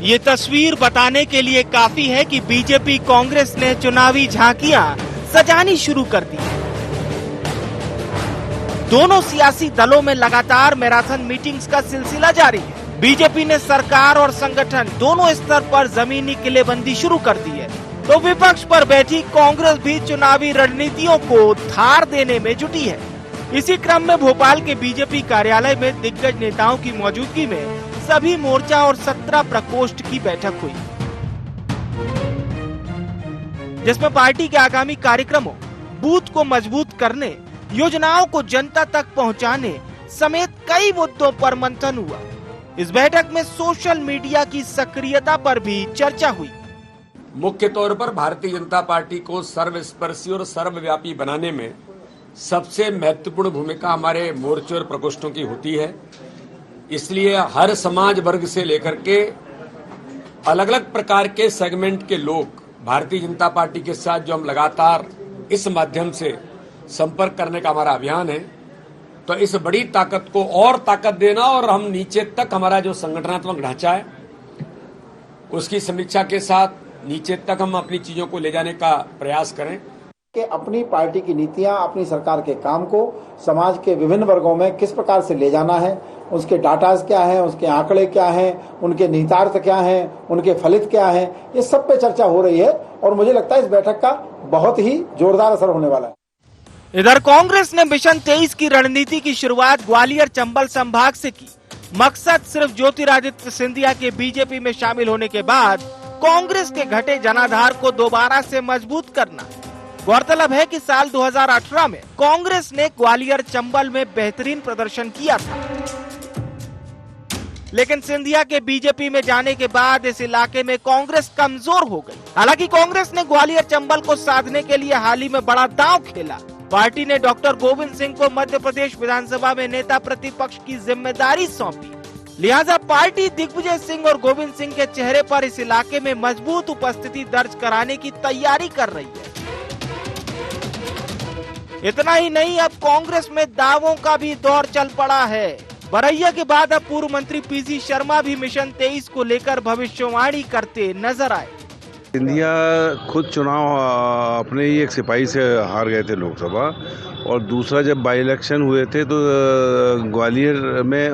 ये तस्वीर बताने के लिए काफी है कि बीजेपी कांग्रेस ने चुनावी झांकियां सजानी शुरू कर दी। दोनों सियासी दलों में लगातार मैराथन मीटिंग्स का सिलसिला जारी है। बीजेपी ने सरकार और संगठन दोनों स्तर पर जमीनी किलेबंदी शुरू कर दी है, तो विपक्ष पर बैठी कांग्रेस भी चुनावी रणनीतियों को धार देने में जुटी है। इसी क्रम में भोपाल के बीजेपी कार्यालय में दिग्गज नेताओं की मौजूदगी में सभी मोर्चा और 17 प्रकोष्ठ की बैठक हुई, जिसमें पार्टी के आगामी कार्यक्रमों, बूथ को मजबूत करने, योजनाओं को जनता तक पहुंचाने समेत कई मुद्दों पर मंथन हुआ। इस बैठक में सोशल मीडिया की सक्रियता पर भी चर्चा हुई। मुख्य तौर पर भारतीय जनता पार्टी को सर्वस्पर्शी और सर्वव्यापी बनाने में सबसे महत्वपूर्ण भूमिका हमारे मोर्चे और प्रकोष्ठों की होती है। इसलिए हर समाज वर्ग से लेकर के अलग अलग प्रकार के सेगमेंट के लोग भारतीय जनता पार्टी के साथ जो हम लगातार इस माध्यम से संपर्क करने का हमारा अभियान है, तो इस बड़ी ताकत को और ताकत देना और हम नीचे तक हमारा जो संगठनात्मक ढांचा है उसकी समीक्षा के साथ नीचे तक हम अपनी चीजों को ले जाने का प्रयास करें कि अपनी पार्टी की नीतियां, अपनी सरकार के काम को समाज के विभिन्न वर्गों में किस प्रकार से ले जाना है, उसके डाटाज क्या हैं, उसके आंकड़े क्या हैं, उनके निहितार्थ क्या हैं, उनके फलित क्या हैं, ये सब पे चर्चा हो रही है और मुझे लगता है इस बैठक का बहुत ही जोरदार असर होने वाला है। इधर कांग्रेस ने मिशन 23 की रणनीति की शुरुआत ग्वालियर चंबल संभाग से की। मकसद सिर्फ ज्योतिरादित्य सिंधिया के बीजेपी में शामिल होने के बाद कांग्रेस के घटे जनाधार को दोबारा से मजबूत करना। गौरतलब है कि साल 2018 में कांग्रेस ने ग्वालियर चंबल में बेहतरीन प्रदर्शन किया था, लेकिन सिंधिया के बीजेपी में जाने के बाद इस इलाके में कांग्रेस कमजोर हो गई। हालांकि कांग्रेस ने ग्वालियर चंबल को साधने के लिए हाल ही में बड़ा दांव खेला। पार्टी ने डॉक्टर गोविंद सिंह को मध्य प्रदेश विधानसभा में नेता प्रतिपक्ष की जिम्मेदारी सौंपी। लिहाजा पार्टी दिग्विजय सिंह और गोविंद सिंह के चेहरे पर इस इलाके में मजबूत उपस्थिति दर्ज कराने की तैयारी कर रही है। इतना ही नहीं, अब कांग्रेस में दावों का भी दौर चल पड़ा है। बरैया के बाद अब पूर्व मंत्री पीसी शर्मा भी मिशन 23 को लेकर भविष्यवाणी करते नजर आए। सिंधिया खुद चुनाव अपने ही एक सिपाही से हार गए थे लोकसभा, और दूसरा जब बाई इलेक्शन हुए थे तो ग्वालियर में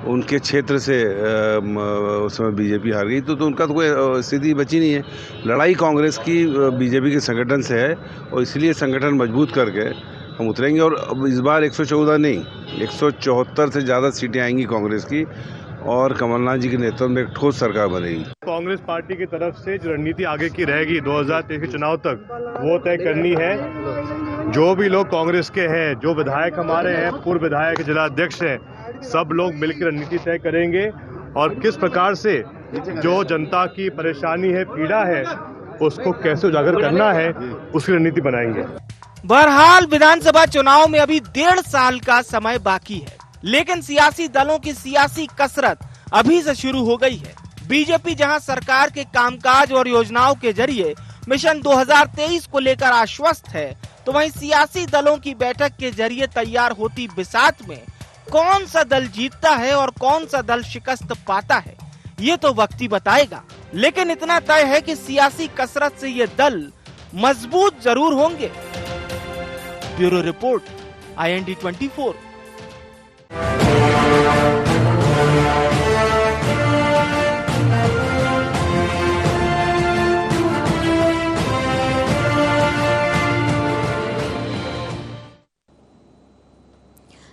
उनके क्षेत्र से उस समय बीजेपी हार गई, तो उनका तो कोई स्थिति बची नहीं है। लड़ाई कांग्रेस की बीजेपी के संगठन से है और इसलिए संगठन मजबूत करके हम उतरेंगे। और अब इस बार 114 नहीं, 174 से ज़्यादा सीटें आएंगी कांग्रेस की, और कमलनाथ जी के नेतृत्व में एक ठोस सरकार बनेगी। कांग्रेस पार्टी की तरफ से जो रणनीति आगे की रहेगी 2023 के चुनाव तक, वो तय करनी है। जो भी लोग कांग्रेस के हैं, जो विधायक हमारे हैं, पूर्व विधायक, जिला अध्यक्ष हैं, सब लोग मिलकर रणनीति तय करेंगे और किस प्रकार से जो जनता की परेशानी है, पीड़ा है, उसको कैसे उजागर करना है, उसकी रणनीति बनाएंगे। बहरहाल विधानसभा चुनाव में अभी 1.5 साल का समय बाकी है, लेकिन सियासी दलों की सियासी कसरत अभी से शुरू हो गई है। बीजेपी जहां सरकार के कामकाज और योजनाओं के जरिए मिशन 2023 को लेकर आश्वस्त है, तो वहीं सियासी दलों की बैठक के जरिए तैयार होती बिसात में कौन सा दल जीतता है और कौन सा दल शिकस्त पाता है, ये तो वक्त ही बताएगा। लेकिन इतना तय है कि सियासी कसरत से ये दल मजबूत जरूर होंगे। Bureau report, IND 24।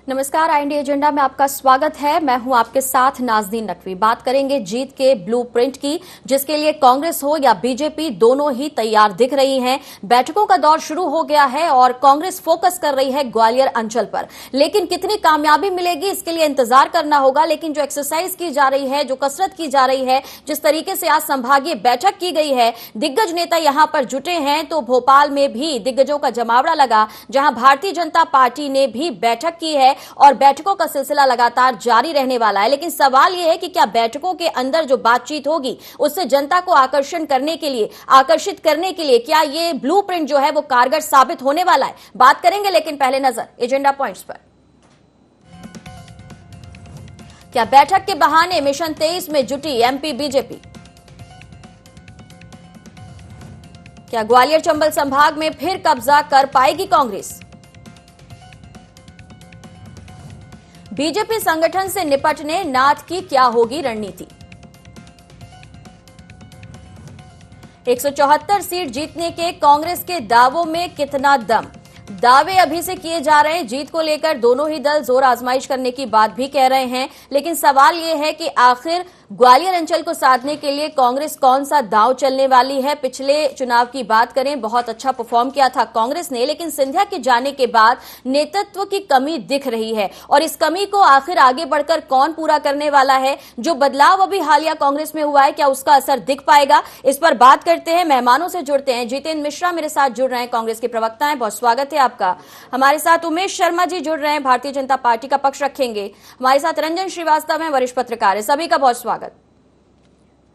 नमस्कार, IND एजेंडा में आपका स्वागत है। मैं हूं आपके साथ नाज़नीन नकवी। बात करेंगे जीत के ब्लूप्रिंट की, जिसके लिए कांग्रेस हो या बीजेपी दोनों ही तैयार दिख रही हैं। बैठकों का दौर शुरू हो गया है और कांग्रेस फोकस कर रही है ग्वालियर अंचल पर, लेकिन कितनी कामयाबी मिलेगी इसके लिए इंतजार करना होगा। लेकिन जो एक्सरसाइज की जा रही है, जो कसरत की जा रही है, जिस तरीके से आज संभागीय बैठक की गई है, दिग्गज नेता यहां पर जुटे हैं, तो भोपाल में भी दिग्गजों का जमावड़ा लगा, जहां भारतीय जनता पार्टी ने भी बैठक की है और बैठकों का सिलसिला लगातार जारी रहने वाला है। लेकिन सवाल यह है कि क्या बैठकों के अंदर जो बातचीत होगी उससे जनता को आकर्षित करने के लिए क्या ये ब्लूप्रिंट जो है वो कारगर साबित होने वाला है? बात करेंगे, लेकिन पहले नजर एजेंडा पॉइंट्स पर। क्या बैठक के बहाने मिशन 23 में जुटी MP बीजेपी? क्या ग्वालियर चंबल संभाग में फिर कब्जा कर पाएगी कांग्रेस? बीजेपी संगठन से निपटने नाथ की क्या होगी रणनीति? 174 सीट जीतने के कांग्रेस के दावों में कितना दम? दावे अभी से किए जा रहे हैं। जीत को लेकर दोनों ही दल जोर आजमाइश करने की बात भी कह रहे हैं, लेकिन सवाल यह है कि आखिर ग्वालियर अंचल को साधने के लिए कांग्रेस कौन सा दांव चलने वाली है? पिछले चुनाव की बात करें, बहुत अच्छा परफॉर्म किया था कांग्रेस ने, लेकिन सिंधिया के जाने के बाद नेतृत्व की कमी दिख रही है और इस कमी को आखिर आगे बढ़कर कौन पूरा करने वाला है? जो बदलाव अभी हालिया कांग्रेस में हुआ है, क्या उसका असर दिख पाएगा? इस पर बात करते हैं, मेहमानों से जुड़ते हैं। जितेंद्र मिश्रा मेरे साथ जुड़ रहे हैं, कांग्रेस के प्रवक्ता हैं, बहुत स्वागत है आपका। हमारे साथ उमेश शर्मा जी जुड़ रहे हैं, भारतीय जनता पार्टी का पक्ष रखेंगे। हमारे साथ रंजन श्रीवास्तव हैं, वरिष्ठ पत्रकार है। सभी का बहुत स्वागत।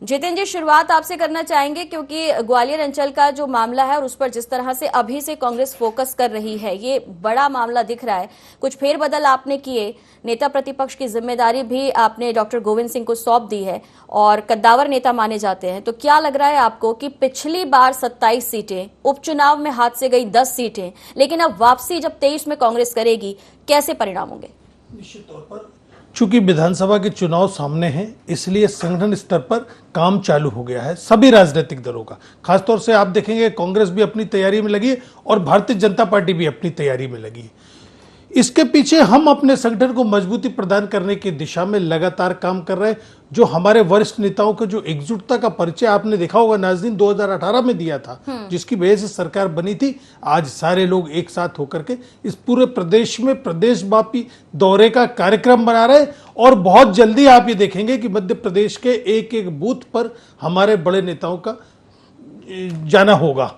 जितेंद्र जी, शुरुआत आपसे करना चाहेंगे क्योंकि ग्वालियर अंचल का जो मामला है और उस पर जिस तरह से अभी से कांग्रेस फोकस कर रही है, ये बड़ा मामला दिख रहा है। कुछ फेरबदल आपने किए, नेता प्रतिपक्ष की जिम्मेदारी भी आपने डॉक्टर गोविंद सिंह को सौंप दी है और कद्दावर नेता माने जाते हैं। तो क्या लग रहा है आपको कि पिछली बार 27 सीटें, उपचुनाव में हाथ से गई 10 सीटें, लेकिन अब वापसी जब 23 में कांग्रेस करेगी, कैसे परिणाम होंगे? निश्चित तौर पर चूंकि विधानसभा के चुनाव सामने हैं, इसलिए संगठन स्तर पर काम चालू हो गया है सभी राजनीतिक दलों का। खासतौर से आप देखेंगे कांग्रेस भी अपनी तैयारी में लगी है और भारतीय जनता पार्टी भी अपनी तैयारी में लगी है। इसके पीछे हम अपने संगठन को मजबूती प्रदान करने की दिशा में लगातार काम कर रहे हैं। जो हमारे वरिष्ठ नेताओं के जो एकजुटता का परिचय आपने देखा होगा नाज़रीन 2018 में दिया था, जिसकी वजह से सरकार बनी थी, आज सारे लोग एक साथ होकर के इस पूरे प्रदेश में प्रदेशव्यापी दौरे का कार्यक्रम बना रहे हैं और बहुत जल्दी आप ये देखेंगे कि मध्य प्रदेश के एक एक बूथ पर हमारे बड़े नेताओं का जाना होगा।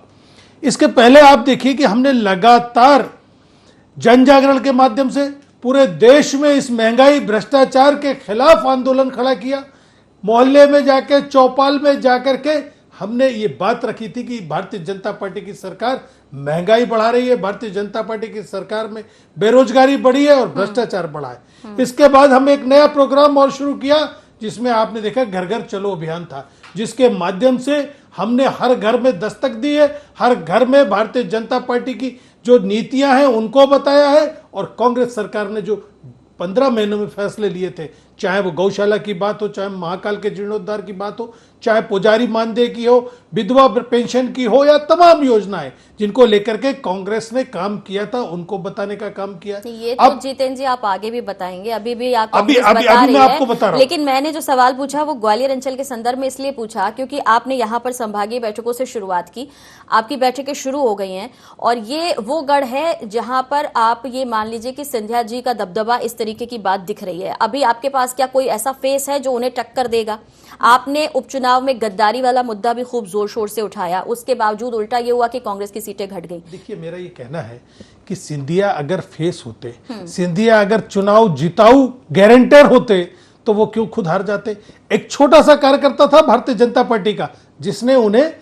इसके पहले आप देखिए कि हमने लगातार जन जागरण के माध्यम से पूरे देश में इस महंगाई भ्रष्टाचार के खिलाफ आंदोलन खड़ा किया। मोहल्ले में जाके, चौपाल में जाकर के हमने ये बात रखी थी कि भारतीय जनता पार्टी की सरकार महंगाई बढ़ा रही है, भारतीय जनता पार्टी की सरकार में बेरोजगारी बढ़ी है और भ्रष्टाचार बढ़ा है। इसके बाद हम एक नया प्रोग्राम और शुरू किया, जिसमें आपने देखा घर घर चलो अभियान था, जिसके माध्यम से हमने हर घर में दस्तक दी है, हर घर में भारतीय जनता पार्टी की जो नीतियां हैं उनको बताया है और कांग्रेस सरकार ने जो 15 महीनों में फैसले लिए थे, चाहे वो गौशाला की बात हो, चाहे महाकाल के जीर्णोद्धार की बात हो, चाहे पुजारी मानदेय की हो, विधवा पेंशन की हो, या तमाम योजनाएं जिनको लेकर के कांग्रेस ने काम किया था, उनको बताने का काम किया। ये तो जितेंद्र जी आप आगे भी बताएंगे, अभी भी आप अभी मैं आपको बता रहा हूं। लेकिन मैंने जो सवाल पूछा वो ग्वालियर अंचल के संदर्भ में इसलिए पूछा क्योंकि आपने यहाँ पर संभागीय बैठकों से शुरुआत की, आपकी बैठकें शुरू हो गई हैं और ये वो गढ़ है जहां पर आप ये मान लीजिए कि सिंधिया जी का दबदबा, इस तरीके की बात दिख रही है। अभी आपके पास क्या कोई ऐसा फेस है जो उन्हें टक्कर देगा? आपने उपचुनाव में गद्दारी वाला मुद्दा भी खूब जोर शोर से उठाया, उसके बावजूद उल्टा ये हुआ कि कांग्रेस की सीटें घट गई। देखिए, मेरा ये कहना है कि सिंधिया अगर फेस होते, सिंधिया अगर चुनाव जिताऊ गारंटर होते, तो वो क्यों खुद हार जाते? एक छोटा सा कार्यकर्ता था भारतीय जनता पार्टी का जिसने उन्हें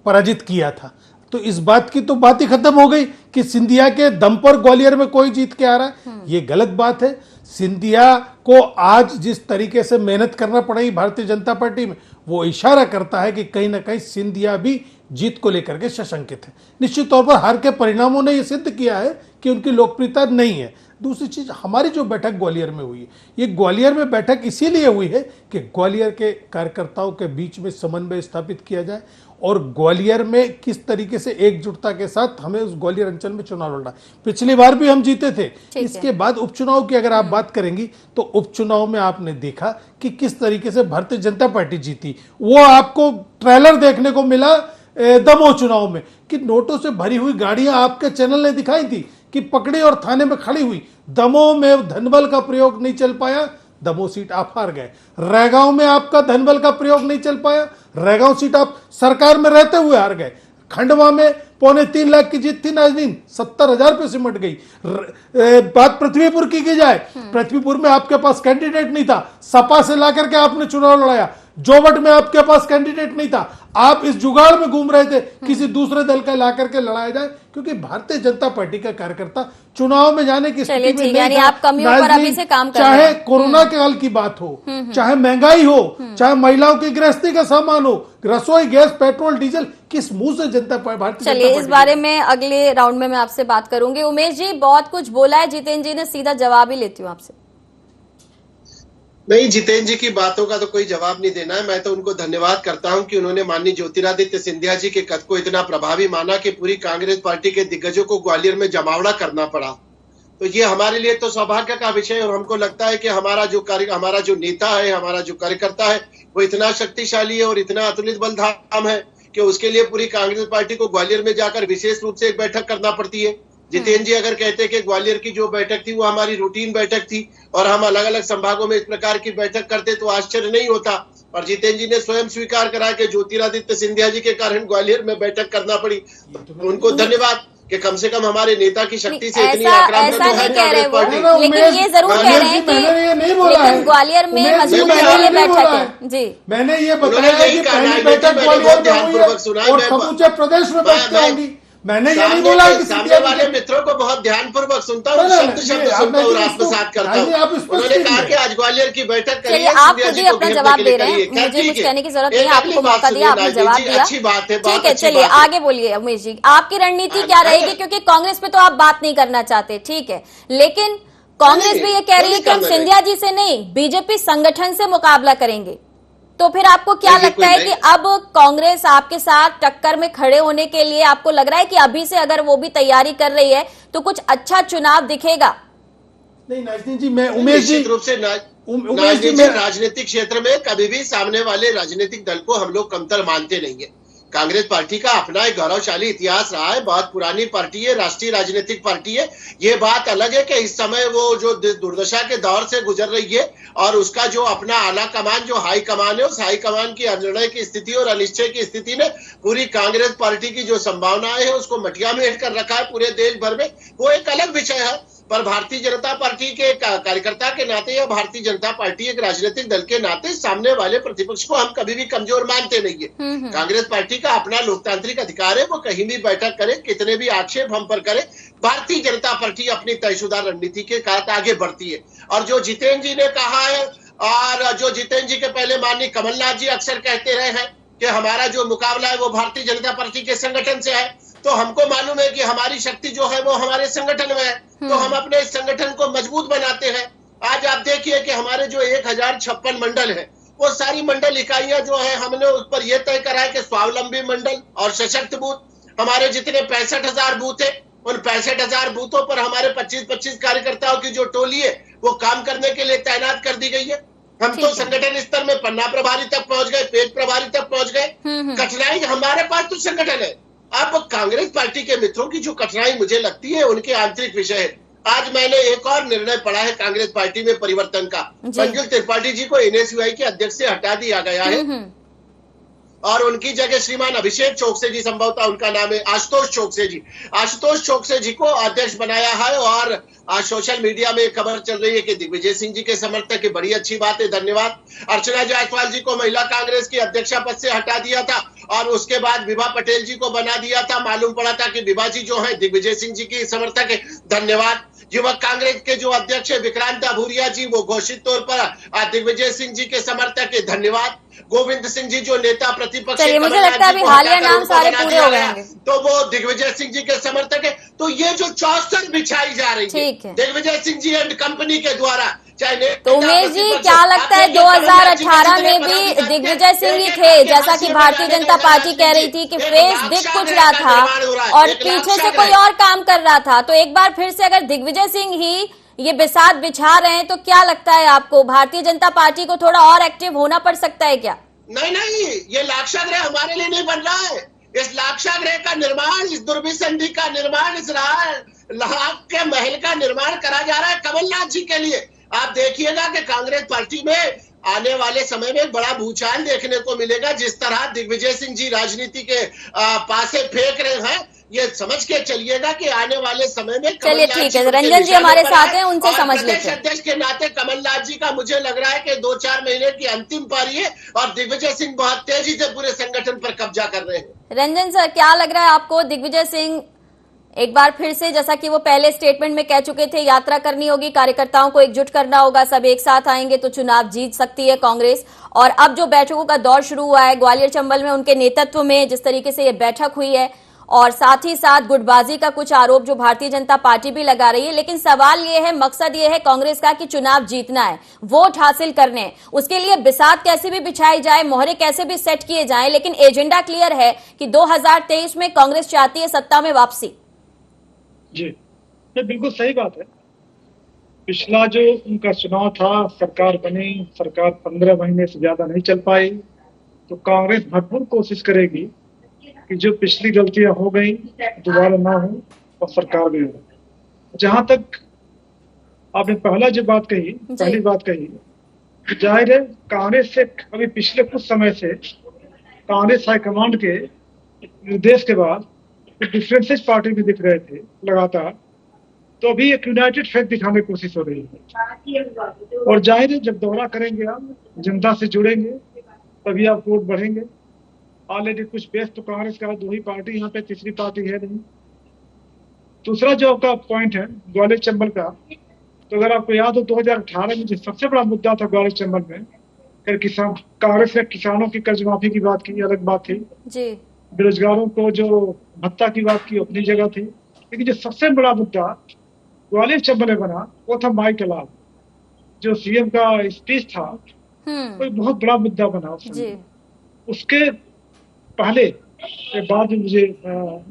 पराजित किया था। तो इस बात की तो बात ही खत्म हो गई कि सिंधिया के दम पर ग्वालियर में कोई जीत के आ रहा है। ये गलत बात है। सिंधिया को आज जिस तरीके से मेहनत करना पड़ेगी भारतीय जनता पार्टी में, वो इशारा करता है कि कहीं ना कहीं सिंधिया भी जीत को लेकर के सशंकित है। निश्चित तौर पर हार के परिणामों ने यह सिद्ध किया है कि उनकी लोकप्रियता नहीं है। दूसरी चीज, हमारी जो बैठक ग्वालियर में हुई है, ये ग्वालियर में बैठक इसीलिए हुई है कि ग्वालियर के कार्यकर्ताओं के बीच में समन्वय स्थापित किया जाए और ग्वालियर में किस तरीके से एकजुटता के साथ हमें उस ग्वालियर अंचल में चुनाव लड़ना। पिछली बार भी हम जीते थे। इसके बाद उपचुनाव की अगर आप बात करेंगी तो उपचुनाव में आपने देखा कि किस तरीके से भारतीय जनता पार्टी जीती। वो आपको ट्रेलर देखने को मिला दमोह चुनाव में कि नोटों से भरी हुई गाड़ियां आपके चैनल ने दिखाई थी कि पकड़ी और थाने में खड़ी हुई। दमोह में धनबल का प्रयोग नहीं चल पाया, दमोह सीट आप हार गए। रैगांव में आपका धनबल का प्रयोग नहीं चल पाया, रैगांव सीट आप सरकार में रहते हुए हार गए। खंडवा में 3.25 लाख की जीत थी नाज़रीन, 70,000 पे सिमट गई। बात पृथ्वीपुर की जाए, पृथ्वीपुर में आपके पास कैंडिडेट नहीं था, सपा से ला करके आपने चुनाव लड़ाया, जोवट में आपके पास कैंडिडेट नहीं था, आप इस जुगाड़ में घूम रहे थे किसी दूसरे दल का ला करके लड़ाया जाए, क्योंकि भारतीय जनता पार्टी का कार्यकर्ता चुनाव में जाने की स्थिति में नहीं यानी था। आप कमियों पर अभी से काम कर रहे हैं। चाहे कोरोना काल की बात हो, चाहे महंगाई हो, चाहे महिलाओं की गृहस्थी का सामान हो, रसोई गैस, पेट्रोल, डीजल, किस मुंह से जनता भारतीय चलिए इस बारे में अगले राउंड में मैं आपसे बात करूंगी। उमेश जी, बहुत कुछ बोला है जितेंद्र जी ने, सीधा जवाब ही लेती हूँ आपसे। नहीं, जितेंद्र जी की बातों का तो कोई जवाब नहीं देना है। मैं तो उनको धन्यवाद करता हूं कि उन्होंने माननीय ज्योतिरादित्य सिंधिया जी के कद को इतना प्रभावी माना कि पूरी कांग्रेस पार्टी के दिग्गजों को ग्वालियर में जमावड़ा करना पड़ा। तो ये हमारे लिए तो सौभाग्य का विषय है और हमको लगता है कि हमारा जो नेता है, हमारा जो कार्यकर्ता है, वो इतना शक्तिशाली है और इतना अतुलित बलधाम है कि उसके लिए पूरी कांग्रेस पार्टी को ग्वालियर में जाकर विशेष रूप से एक बैठक करना पड़ती है। जितेंद्र जी अगर कहते कि ग्वालियर की जो बैठक थी वो हमारी रूटीन बैठक थी और हम अलग अलग संभागों में इस प्रकार की बैठक करते तो आश्चर्य नहीं होता। और जितेंद्र जी ने स्वयं स्वीकार करा कि ज्योतिरादित्य सिंधिया जी के कारण ग्वालियर में बैठक करना पड़ी। तो उनको धन्यवाद कि कम से कम हमारे नेता की शक्ति से इतनी आक्रामक तो है कांग्रेस पार्टी। लेकिन ये जरूर कह रहे हैं कि ग्वालियर में मजबूती के लिए बैठक है। जी, मैंने ये बताया कि पहली बैठक ग्वालियर में हुई है और समूचे प्रदेश में बैठक होगी। मैंने ये नहीं बोला कि सामने वाले मित्रों को बहुत ध्यानपूर्वक सुनता हूँ, शब्द सुनता हूँ और आत्मसात करता हूँ। उन्होंने कहा कि आज ग्वालियर की बैठक करिए। आप खुद ही अपना जवाब दे रहे हैं, मुझे कुछ कहने की जरूरत नहीं है, आपको मौका दिया, आपने जवाब दिया, अच्छी बात है। ठीक है, चलिए आगे बोलिए उमेश जी, आपकी रणनीति क्या रहेगी? क्योंकि कांग्रेस पे तो आप बात नहीं करना चाहते, ठीक है, लेकिन कांग्रेस भी ये कह रही है कि हम सिंधिया जी से नहीं, बीजेपी संगठन से मुकाबला करेंगे। तो फिर आपको क्या लगता है कि अब कांग्रेस आपके साथ टक्कर में खड़े होने के लिए आपको लग रहा है कि अभी से अगर वो भी तैयारी कर रही है तो कुछ अच्छा चुनाव दिखेगा? नहीं नाजनीन जी, मैं उमेश जी रूप से राजनीतिक क्षेत्र में कभी भी सामने वाले राजनीतिक दल को हम लोग कमतर मानते नहीं है। कांग्रेस पार्टी का अपना एक गौरवशाली इतिहास रहा है, बहुत पुरानी पार्टी है, राष्ट्रीय राजनीतिक पार्टी है। ये बात अलग है कि इस समय वो जो दुर्दशा के दौर से गुजर रही है और उसका जो अपना आला कमान, जो हाई कमान है, उस हाई कमान की अनिर्णय की स्थिति और अनिश्चय की स्थिति ने पूरी कांग्रेस पार्टी की जो संभावनाएं है उसको मटिया में हिट कर रखा है पूरे देश भर में, वो एक अलग विषय है। पर भारतीय जनता पार्टी के कार्यकर्ता के नाते या भारतीय जनता पार्टी एक राजनीतिक दल के नाते सामने वाले प्रतिपक्ष को हम कभी भी कमजोर मानते नहीं है। कांग्रेस पार्टी का अपना लोकतांत्रिक अधिकार है, वो कहीं भी बैठक करे, कितने भी आक्षेप हम पर करे, भारतीय जनता पार्टी अपनी तयशुदा रणनीति के साथ आगे बढ़ती है। और जो जितेंद्र जी ने कहा है और जो जितेंद्र जी के पहले माननीय कमलनाथ जी अक्सर कहते रहे हैं कि हमारा जो मुकाबला है वो भारतीय जनता पार्टी के संगठन से है, तो हमको मालूम है कि हमारी शक्ति जो है वो हमारे संगठन में है, तो हम अपने इस संगठन को मजबूत बनाते हैं। आज आप देखिए कि हमारे जो 1056 मंडल है, वो सारी मंडल इकाइयां जो है हमने उस पर यह तय करा है कि स्वावलंबी मंडल और सशक्त बूथ, हमारे जितने 65,000 बूथ है, उन 65,000 बूथों पर हमारे 25-25 कार्यकर्ताओं की जो टोली है वो काम करने के लिए तैनात कर दी गई है। हम तो संगठन स्तर में पन्ना प्रभारी तक पहुंच गए, पेज प्रभारी तक पहुंच गए। कठिनाई हमारे पास तो संगठन है। अब कांग्रेस पार्टी के मित्रों की जो कठिनाई मुझे लगती है उनके आंतरिक विषय है। आज मैंने एक और निर्णय पढ़ा है कांग्रेस पार्टी में परिवर्तन का। मंजुल त्रिपाठी जी को एनएसयूआई के अध्यक्ष से हटा दिया गया है और उनकी जगह श्रीमान अभिषेक चोकसे जी, संभवतः उनका नाम है आशुतोष चोकसे जी, आशुतोष चोकसे जी को अध्यक्ष बनाया है। और आज सोशल मीडिया में खबर चल रही है कि दिग्विजय सिंह जी के समर्थक है, बड़ी अच्छी बात है, धन्यवाद। अर्चना जायसवाल जी को महिला कांग्रेस की अध्यक्षा पद से हटा दिया था और उसके बाद विभा पटेल जी को बना दिया था। मालूम पड़ा था कि विभा जी जो है दिग्विजय सिंह जी की समर्थक है, धन्यवाद। युवक कांग्रेस के जो अध्यक्ष है विक्रांत भूरिया जी, वो घोषित तौर पर दिग्विजय सिंह जी के समर्थक है, धन्यवाद। गोविंद सिंह जी जो नेता प्रतिपक्ष, मुझे लगता है अभी हालिया नाम सारे पूरे हो गए हैं, तो वो दिग्विजय सिंह जी के समर्थक है। तो ये जो चौसर बिछाई जा रही है दिग्विजय सिंह जी एंड कंपनी के द्वारा, चाहे तो उमेश जी क्या लगता है 2018 में भी दिग्विजय सिंह ही थे, जैसा कि भारतीय जनता पार्टी कह रही थी कि फेस दिख कुछ रहा था और पीछे से कोई और काम कर रहा था, तो एक बार फिर से अगर दिग्विजय सिंह ही ये बिसात बिछा रहे हैं तो क्या लगता है आपको भारतीय जनता पार्टी को थोड़ा और एक्टिव होना पड़ सकता है क्या? नहीं, ये लाक्षागृह हमारे लिए नहीं बन रहा है। इस लाक्षागृह का निर्माण, इस दुर्भिसंधि का निर्माण, इस लाख के महल का निर्माण करा जा रहा है कमलनाथ जी के लिए। आप देखिएगा कि कांग्रेस पार्टी में आने वाले समय में बड़ा भूचाल देखने को मिलेगा। जिस तरह दिग्विजय सिंह जी राजनीति के पासे फेंक रहे हैं, ये समझ के चलिएगा कि आने वाले समय में चलिए ठीक है, रंजन जी हमारे साथ हैं, उनसे समझ लेते हैं। अध्यक्ष के नाते कमलनाथ जी का मुझे लग रहा है कि 2-4 महीने की अंतिम पारी है और दिग्विजय सिंह बहुत तेजी से पूरे संगठन पर कब्जा कर रहे हैं। रंजन सर, क्या लग रहा है आपको, दिग्विजय सिंह एक बार फिर से, जैसा कि वो पहले स्टेटमेंट में कह चुके थे, यात्रा करनी होगी, कार्यकर्ताओं को एकजुट करना होगा, सब एक साथ आएंगे तो चुनाव जीत सकती है कांग्रेस। और अब जो बैठकों का दौर शुरू हुआ है ग्वालियर चंबल में, उनके नेतृत्व में जिस तरीके से ये बैठक हुई है, और साथ ही साथ गुटबाजी का कुछ आरोप जो भारतीय जनता पार्टी भी लगा रही है, लेकिन सवाल ये है, मकसद ये है कांग्रेस का कि चुनाव जीतना है, वोट हासिल करने हैं, उसके लिए बिसात कैसे भी बिछाई जाए, मोहरे कैसे भी सेट किए जाएं, लेकिन एजेंडा क्लियर है कि 2023 में कांग्रेस चाहती है सत्ता में वापसी। जी, ये बिल्कुल सही बात है। पिछला जो उनका चुनाव था, सरकार बनी, सरकार 15 महीने से ज्यादा नहीं चल पाई, तो कांग्रेस भरपूर कोशिश करेगी कि जो पिछली गलतियां हो गई दोबारा ना हो और सरकार भी हो। जहां तक आपने पहली बात कही, जाहिर है कांग्रेस से अभी पिछले कुछ समय से कांग्रेस हाईकमांड के निर्देश के बाद डिफरेंसेस पार्टी में दिख रहे थे लगातार, तो अभी एक यूनाइटेड फेस दिखाने की कोशिश हो रही है। और जाहिर है जब दौरा करेंगे, आप जनता से जुड़ेंगे, तभी आप वोट बढ़ेंगे। ऑलरेडी कुछ बेस तो कांग्रेस का 2 ही पार्टी यहाँ पे, तीसरी पार्टी है नहीं। दूसरा जो आपका पॉइंट है ग्वालियर चंबल का, तो अगर आपको याद हो 2018 में जो सबसे बड़ा मुद्दा था ग्वालियर चंबल में, फिर कांग्रेस ने किसानों की कर्ज माफी की बात की, अलग बात थी जी। बेरोजगारों को जो भत्ता की बात की अपनी जगह थी, लेकिन जो सबसे बड़ा मुद्दा ग्वालियर चंबल में बना वो था माई कलाल, जो सीएम का स्पीच था, वो बहुत बड़ा मुद्दा बना उसके पहले के बाद मुझे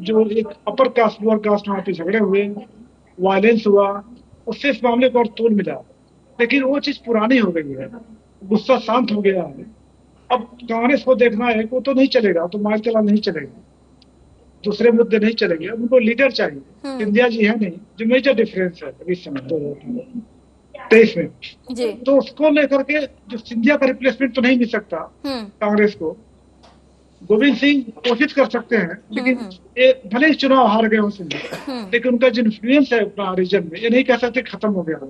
जो एक अपर कास्ट लोअर कास्ट वहां पे झगड़े हुए, वायलेंस हुआ, उससे इस मामले को और तोड़ मिला, लेकिन वो चीज पुरानी हो गई है, गुस्सा शांत हो गया है। अब कांग्रेस को देखना है कि वो तो नहीं चलेगा, तो मार चला नहीं चलेगा, दूसरे मुद्दे नहीं चलेंगे, अब उनको लीडर चाहिए। इंडिया जी है नहीं, जो मेजर डिफरेंस है अभी समय 2023 में जी। तो उसको लेकर के जो सिंधिया का रिप्लेसमेंट तो नहीं मिल सकता कांग्रेस को। गोविंद सिंह कोशिश कर सकते हैं, लेकिन ये भले ही चुनाव हार गए हो सिंधिया, लेकिन उनका जो इन्फ्लुएंस है अपना रीजन में, ये नहीं कह सकते खत्म हो गया हो।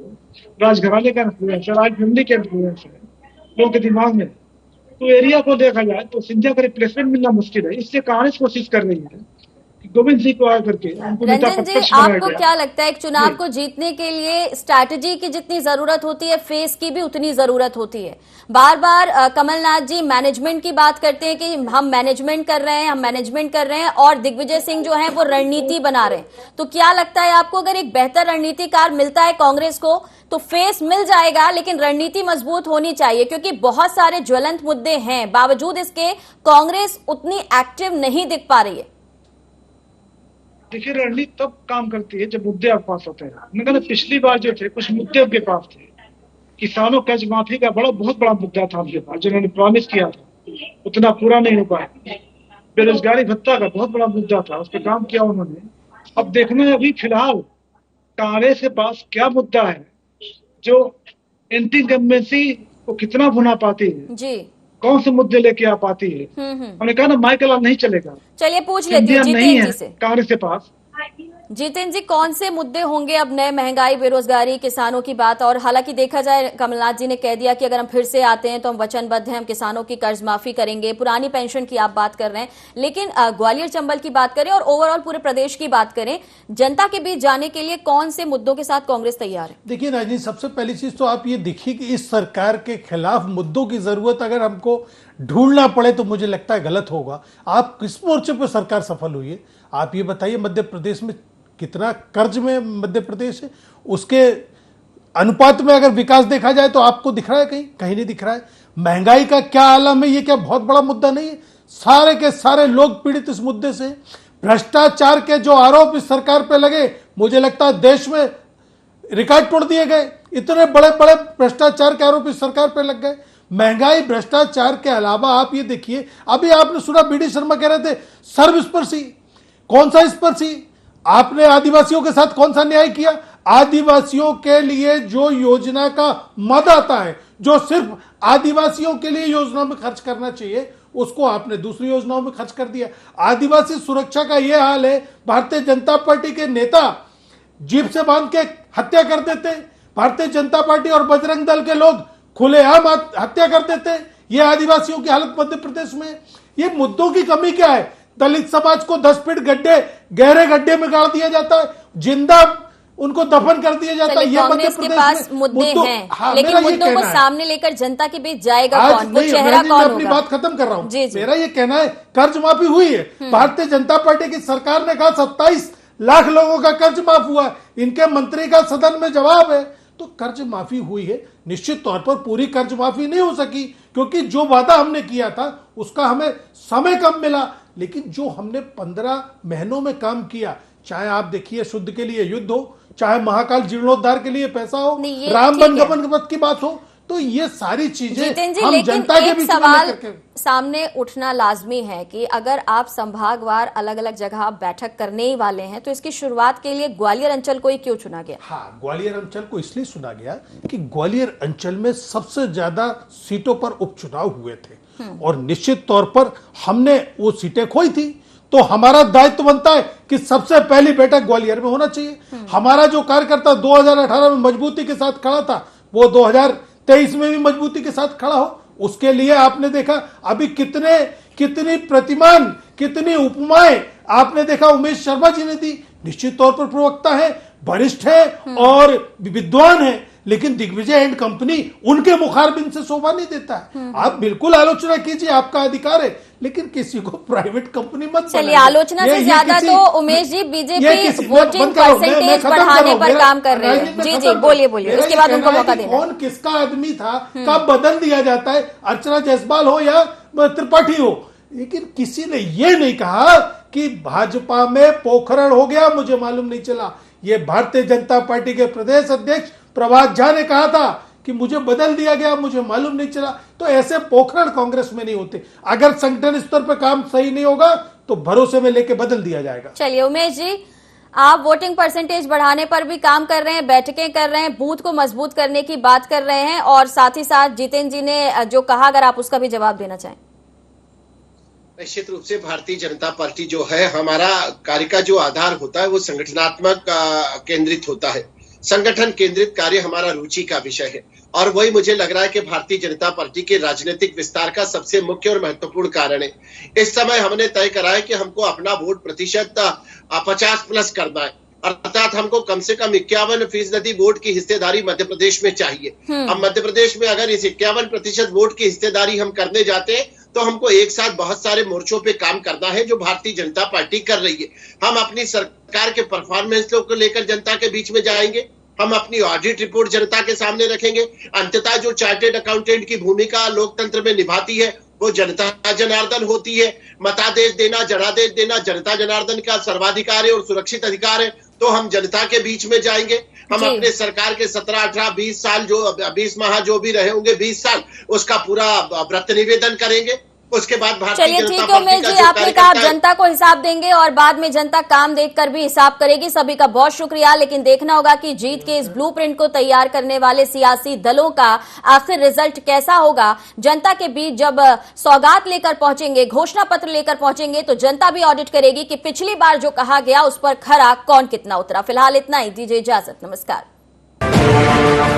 राजघराने का इन्फ्लुएंस है, राज फैमिली का इन्फ्लुएंस है लोगों के दिमाग में, तो एरिया को देखा जाए तो सिंधिया का रिप्लेसमेंट मिलना मुश्किल है। इसलिए कांग्रेस कोशिश कर रही है गोविंद सिंह को आकर के। रंजन जी, आपको क्या लगता है, एक चुनाव को जीतने के लिए स्ट्रैटेजी की जितनी जरूरत होती है, फेस की भी उतनी जरूरत होती है? बार बार कमलनाथ जी मैनेजमेंट की बात करते हैं कि हम मैनेजमेंट कर रहे हैं, और दिग्विजय सिंह जो है वो रणनीति बना रहे हैं। तो क्या लगता है आपको, अगर एक बेहतर रणनीतिकार मिलता है कांग्रेस को तो फेस मिल जाएगा, लेकिन रणनीति मजबूत होनी चाहिए, क्योंकि बहुत सारे ज्वलंत मुद्दे हैं, बावजूद इसके कांग्रेस उतनी एक्टिव नहीं दिख पा रही है। देखिए, रणनीति तब काम करती है जब मुद्दे आपके पास होते हैं। मैंने कहा पिछली बार जो थे कुछ मुद्दे उनके पास थे, किसानों कर्ज माफी का बहुत बड़ा मुद्दा था उनके पास, जिन्होंने प्रॉमिस किया था, उतना पूरा नहीं हो पाया। बेरोजगारी भत्ता का बहुत बड़ा मुद्दा था, उस पर काम किया उन्होंने। अब देखना है अभी फिलहाल कांग्रेस के पास क्या मुद्दा है जो एंटी इनकम्बेंसी को कितना भुना पाती है जी, कौन से मुद्दे लेके आ पाती है। हमने कहा ना माई कलाल नहीं चलेगा। चलिए पूछ लेते हैं जितेंद्र जी से, कांग्रेस के पास। जितेंद्र जी, कौन से मुद्दे होंगे अब नए? महंगाई, बेरोजगारी, किसानों की बात, और हालांकि देखा जाए कमलनाथ जी ने कह दिया कि अगर हम फिर से आते हैं तो हम वचनबद्ध हैं, हम किसानों की कर्ज माफी करेंगे, पुरानी पेंशन की आप बात कर रहे हैं, लेकिन ग्वालियर चंबल की बात करें और ओवरऑल पूरे प्रदेश की बात करें, जनता के बीच जाने के लिए कौन से मुद्दों के साथ कांग्रेस तैयार है? देखिए राजनीति, सबसे पहली चीज तो आप ये देखिए कि इस सरकार के खिलाफ मुद्दों की जरूरत अगर हमको ढूंढना पड़े तो मुझे लगता है गलत होगा। आप किस मोर्चे पर सरकार सफल हुई है? आप ये बताइए, मध्य प्रदेश में कितना कर्ज में मध्य प्रदेश है, उसके अनुपात में अगर विकास देखा जाए तो आपको दिख रहा है? कहीं नहीं दिख रहा है। महंगाई का क्या आलम है, ये क्या बहुत बड़ा मुद्दा नहीं है? सारे के सारे लोग पीड़ित इस मुद्दे से। भ्रष्टाचार के जो आरोप इस सरकार पे लगे, मुझे लगता है देश में रिकॉर्ड तोड़ दिए गए। इतने बड़े बड़े भ्रष्टाचार के आरोप इस सरकार पे लग गए। महंगाई, भ्रष्टाचार के अलावा आप ये देखिए, अभी आपने सुना बीडी शर्मा कह रहे थे सर्वस्पर्शी। कौन सा स्पर्शी? आपने आदिवासियों के साथ कौन सा न्याय किया? आदिवासियों के लिए जो योजना का मद आता है, जो सिर्फ आदिवासियों के लिए योजना में खर्च करना चाहिए, उसको आपने दूसरी योजनाओं में खर्च कर दिया। आदिवासी सुरक्षा का यह हाल है, भारतीय जनता पार्टी के नेता जीप से बांध के हत्या कर देते, भारतीय जनता पार्टी और बजरंग दल के लोग खुलेआम हत्या कर देते। ये आदिवासियों की हालत मध्य प्रदेश में, ये मुद्दों की कमी क्या है? दलित समाज को 10 फीट गहरे गड्ढे में गाड़ दिया जाता है, जिंदा उनको दफन कर दिया जाता है। ये कांग्रेस के पास मुद्दे हैं, हाँ, लेकिन मुद्दों को सामने लेकर जनता के बीच जाएगा कौन? वो चेहरा कौन होगा? अपनी बात खत्म कर रहा हूं। मेरा ये कहना है, कर्ज माफी हुई है। भारतीय जनता पार्टी की सरकार ने कहा 27 लाख लोगों का कर्ज माफ हुआ। इनके मंत्री का सदन में जवाब है, तो कर्ज माफी हुई है। निश्चित तौर पर पूरी कर्ज माफी नहीं हो सकी, क्योंकि जो वादा हमने किया था उसका हमें समय कम मिला, लेकिन जो हमने 15 महीनों में काम किया, चाहे आप देखिए शुद्ध के लिए युद्ध हो, चाहे महाकाल जीर्णोद्धार के लिए पैसा हो, राम वन गमन की बात हो, तो ये सारी चीजें हम जनता के बीच सवाल सामने उठना लाजमी है कि अगर आप संभागवार अलग अलग जगह बैठक करने ही वाले हैं, तो इसकी शुरुआत के लिए ग्वालियर अंचल को ही क्यों चुना गया? हाँ, ग्वालियर अंचल को इसलिए चुना गया कि ग्वालियर अंचल में सबसे ज्यादा सीटों पर उपचुनाव हुए थे और निश्चित तौर पर हमने वो सीटें खोई थी, तो हमारा दायित्व बनता है कि सबसे पहली बैठक ग्वालियर में होना चाहिए। हमारा जो कार्यकर्ता 2018 में मजबूती के साथ खड़ा था, वो 2023 में भी मजबूती के साथ खड़ा हो। उसके लिए आपने देखा अभी कितनी प्रतिमान, कितनी उपमाएं आपने देखा उमेश शर्मा जी ने दी। निश्चित तौर पर प्रवक्ता है, वरिष्ठ है और विद्वान है, लेकिन दिग्विजय एंड कंपनी उनके मुखारबिन से शोभा नहीं देता है। आप बिल्कुल आलोचना कीजिए, आपका अधिकार है, लेकिन किसी को प्राइवेट कंपनी मत। चलिए, आलोचना से ज्यादा तो Umesh ji BJP voting percentage बढ़ाने पर काम कर रहे हैं। जी बोलिए, उसके बाद उनको मौका देना। कौन किसका आदमी था, कब बदल दिया जाता है, अर्चना जायसवाल हो या त्रिपाठी हो, लेकिन किसी ने यह नहीं कहा कि भाजपा में पोखरण हो गया, मुझे मालूम नहीं चला। ये भारतीय जनता पार्टी के प्रदेश अध्यक्ष प्रभात झा ने कहा था कि मुझे बदल दिया गया, मुझे मालूम नहीं चला। तो ऐसे पोखरण कांग्रेस में नहीं होते। अगर संगठन स्तर पर काम सही नहीं होगा तो भरोसे में लेके बदल दिया जाएगा। चलिए उमेश जी, आप वोटिंग परसेंटेज बढ़ाने पर भी काम कर रहे हैं, बैठकें कर रहे हैं, बूथ को मजबूत करने की बात कर रहे हैं, और साथ ही साथ जितेंद्र जी ने जो कहा, अगर आप उसका भी जवाब देना चाहें। निश्चित रूप से भारतीय जनता पार्टी जो है, हमारा कार्य का जो आधार होता है वो संगठनात्मक केंद्रित होता है। संगठन केंद्रित कार्य हमारा रुचि का विषय है, और वही मुझे लग रहा है कि भारतीय जनता पार्टी के राजनीतिक विस्तार का सबसे मुख्य और महत्वपूर्ण कारण है। इस समय हमने तय करा है कि हमको अपना वोट प्रतिशत 50+ करना है, अर्थात हमको कम से कम 51% वोट की हिस्सेदारी मध्य प्रदेश में चाहिए। अब मध्य प्रदेश में अगर इस 51% वोट की हिस्सेदारी हम करने जाते हैं तो हमको एक साथ बहुत सारे मोर्चों पे काम करना है, जो भारतीय जनता पार्टी कर रही है। हम अपनी सरकार के परफॉर्मेंस को लेकर जनता के बीच में जाएंगे, हम अपनी ऑडिट रिपोर्ट जनता के सामने रखेंगे। अंततः जो चार्टेड अकाउंटेंट की भूमिका लोकतंत्र में निभाती है वो जनता जनार्दन होती है। मतादेश देना, जनादेश देना जनता जनार्दन का सर्वाधिकार है और सुरक्षित अधिकार है। तो हम जनता के बीच में जाएंगे, हम अपने सरकार के 17, 18, 20 साल जो 20 माह जो भी रहे होंगे, 20 साल उसका पूरा व्रत निवेदन करेंगे। उसके बाद चलिए ठीक है उमेश जी, आपने कहा जनता को हिसाब देंगे और बाद में जनता काम देखकर भी हिसाब करेगी। सभी का बहुत शुक्रिया, लेकिन देखना होगा कि जीत के इस ब्लूप्रिंट को तैयार करने वाले सियासी दलों का आखिर रिजल्ट कैसा होगा। जनता के बीच जब सौगात लेकर पहुंचेंगे, घोषणा पत्र लेकर पहुंचेंगे, तो जनता भी ऑडिट करेगी कि पिछली बार जो कहा गया उस पर खरा कौन कितना उतरा। फिलहाल इतना ही, दीजिए इजाजत, नमस्कार।